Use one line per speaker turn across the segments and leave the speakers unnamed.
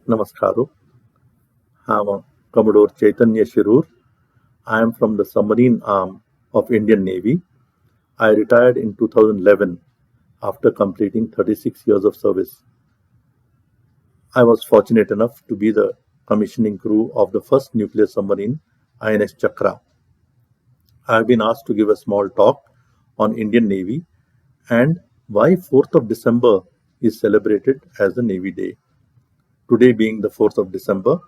Namaskaru. I'm Commodore Chaitanya Shirur. I am from the submarine arm of Indian Navy. I retired in 2011 after completing 36 years of service. I was fortunate enough to be the commissioning crew of the first nuclear submarine, INS Chakra. I have been asked to give a small talk on Indian Navy and why 4th of December is celebrated as the Navy Day. Today being the 4th of December,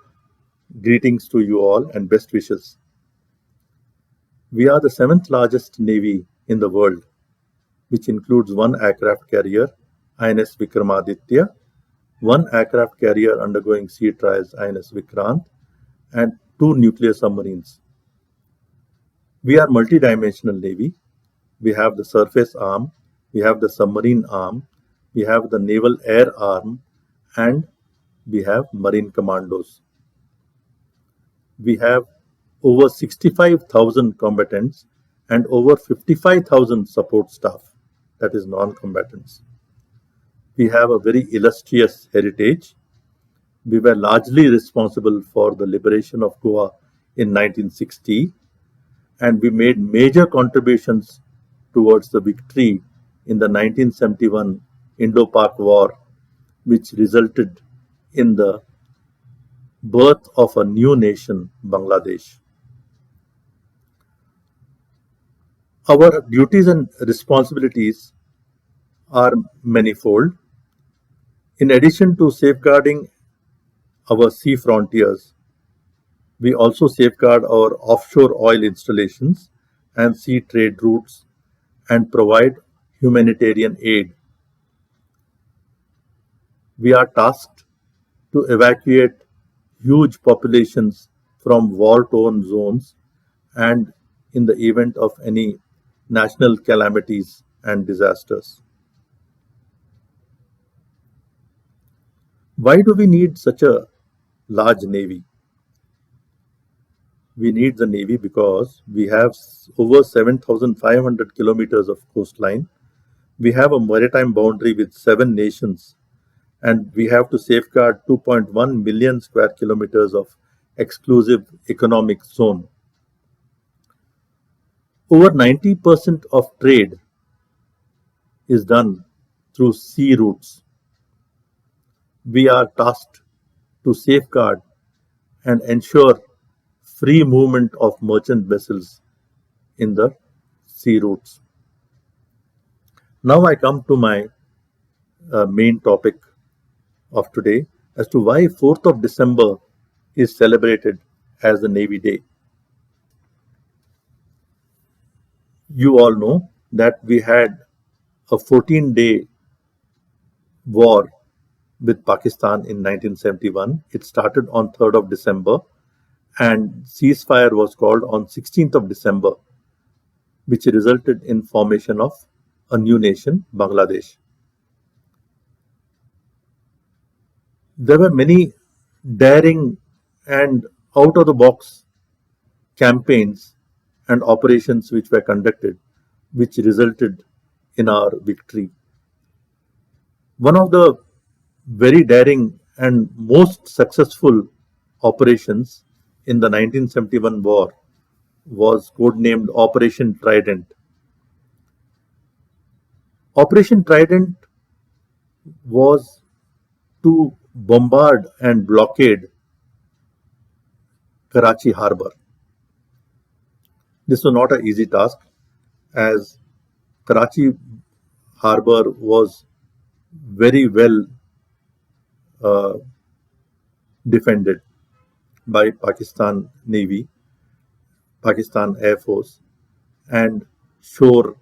greetings to you all and best wishes. We are the seventh largest navy in the world, which includes one aircraft carrier, INS Vikramaditya, one aircraft carrier undergoing sea trials, INS Vikrant, and two nuclear submarines. We are multi-dimensional navy. We have the surface arm, we have the submarine arm, we have the naval air arm, and we have marine commandos. We have over 65,000 combatants and over 55,000 support staff, that is non-combatants. We have a very illustrious heritage. We were largely responsible for the liberation of Goa in 1960, and we made major contributions towards the victory in the 1971 Indo-Pak War, which resulted in the birth of a new nation, Bangladesh. Our duties and responsibilities are manifold. In addition to safeguarding our sea frontiers, we also safeguard our offshore oil installations and sea trade routes and provide humanitarian aid. We are tasked to evacuate huge populations from war-torn zones and in the event of any national calamities and disasters. Why do we need such a large navy? We need the navy because we have over 7,500 kilometers of coastline. We have a maritime boundary with 7 nations, and we have to safeguard 2.1 million square kilometers of exclusive economic zone. Over 90% of trade is done through sea routes. We are tasked to safeguard and ensure free movement of merchant vessels in the sea routes. Now I come to my main topic of today as to why 4th of December is celebrated as the Navy Day. You all know that we had a 14-day war with Pakistan in 1971. It started on 3rd of December and ceasefire was called on 16th of December, which resulted in formation of a new nation, Bangladesh. There were many daring and out-of-the-box campaigns and operations which were conducted, which resulted in our victory. One of the very daring and most successful operations in the 1971 war was codenamed Operation Trident. Operation Trident was to bombard and blockade Karachi Harbour. This was not an easy task, as Karachi Harbour was very well defended by Pakistan Navy, Pakistan Air Force, and shore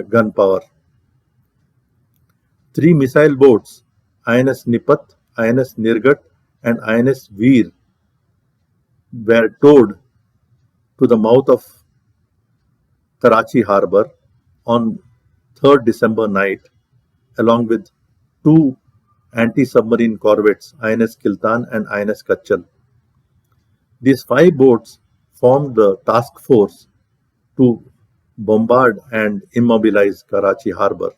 gun power. 3 missile boats, INS Nipat, INS Nirgat, and INS Veer, were towed to the mouth of Karachi Harbour on 3rd December night, along with 2 anti-submarine corvettes, INS Kiltan and INS Kachal. These 5 boats formed the task force to bombard and immobilize Karachi Harbour.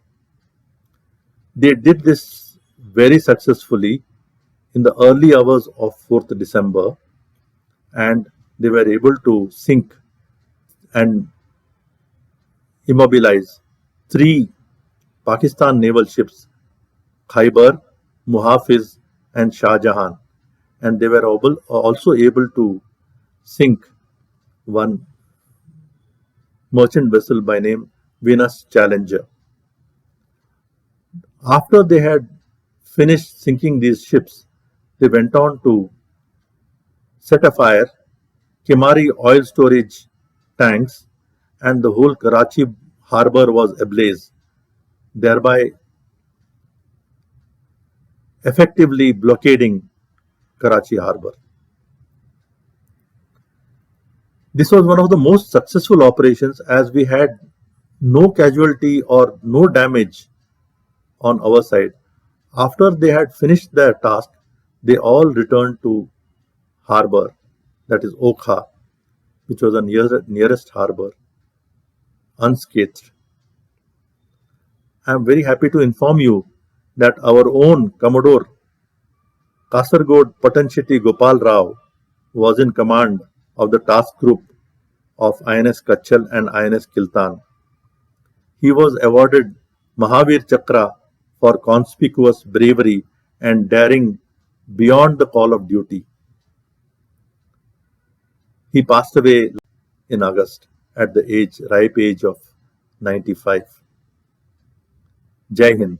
They did this very successfully in the early hours of 4th December, and they were able to sink and immobilize three Pakistan naval ships, Khyber, Muhafiz, and Shah Jahan, and they were also able to sink one merchant vessel by name Venus Challenger. After they had finished sinking these ships, they went on to set afire Kimari oil storage tanks, and the whole Karachi harbour was ablaze, thereby effectively blockading Karachi harbour. This was one of the most successful operations as we had no casualty or no damage on our side. After they had finished their task, they all returned to harbour, that is Okha, which was the nearest harbour, unscathed. I am very happy to inform you that our own Commodore Kasargod Patanshetty Gopal Rao was in command of the task group of INS Kachal and INS Kiltan. He was awarded Mahavir Chakra for conspicuous bravery and daring beyond the call of duty. He passed away in August at the ripe age of 95. Jai Hind.